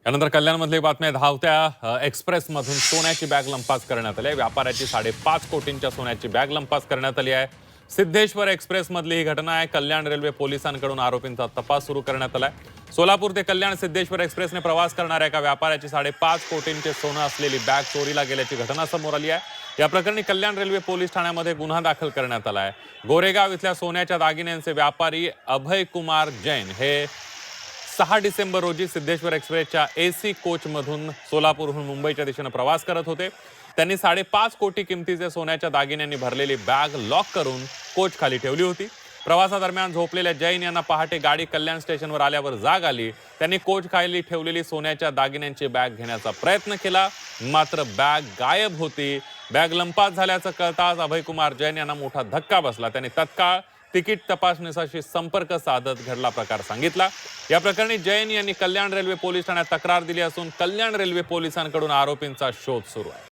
यानंतर कल्याणमधली बातमी आहे। धावत्या एक्सप्रेसमधून सोन्याची बॅग लंपास करण्यात आली आहे। व्यापाऱ्याची 5.5 कोटींच्या सोन्याची बॅग लंपास करण्यात आली आहे। सिद्धेश्वर एक्सप्रेसमधली ही घटना आहे। कल्याण रेल्वे पोलिसांकडून आरोपींचा तपास सुरू करण्यात आला आहे। सोलापूर ते कल्याण सिद्धेश्वर एक्सप्रेसने प्रवास करणाऱ्या एका व्यापाऱ्याची 5.5 कोटींचे सोनं असलेली बॅग चोरीला गेल्याची घटना समोर आली आहे। या प्रकरणी कल्याण रेल्वे पोलीस ठाण्यामध्ये गुन्हा दाखल करण्यात आला आहे। गोरेगाव इथल्या सोन्याच्या दागिन्यांचे व्यापारी अभय कुमार जैन हे 6 डिसेंबर रोजी सिद्धेश्वर एक्सप्रेसच्या एसी कोचमधून सोलापूरहून मुंबईच्या दिशेने प्रवास करत होते। त्यांनी 5.5 कोटी किमतीचे सोन्याच्या दागिन्यांनी भरलेली बॅग लॉक करून कोच खाली ठेवली होती। प्रवासादरम्यान झोपलेल्या जैन यांना पहाटे गाडी कल्याण स्टेशनवर आल्यावर जाग आली। त्यांनी कोच खाली ठेवलेली सोन्याच्या दागिन्यांची बॅग घेण्याचा प्रयत्न केला, मात्र बॅग गायब होती। बॅग लंपास झाल्याचं कळताच अभय कुमार जैन यांना मोठा धक्का बसला। त्यांनी तत्काळ तिकीट तपासणीसाठी संपर्क साधत घडला प्रकार सांगितला। या प्रकरणी जैन यांनी कल्याण रेल्वे पोलीस ठाण्यात तक्रार दिली असून कल्याण रेल्वे पोलिसांकडून आरोपींचा शोध सुरू आहे।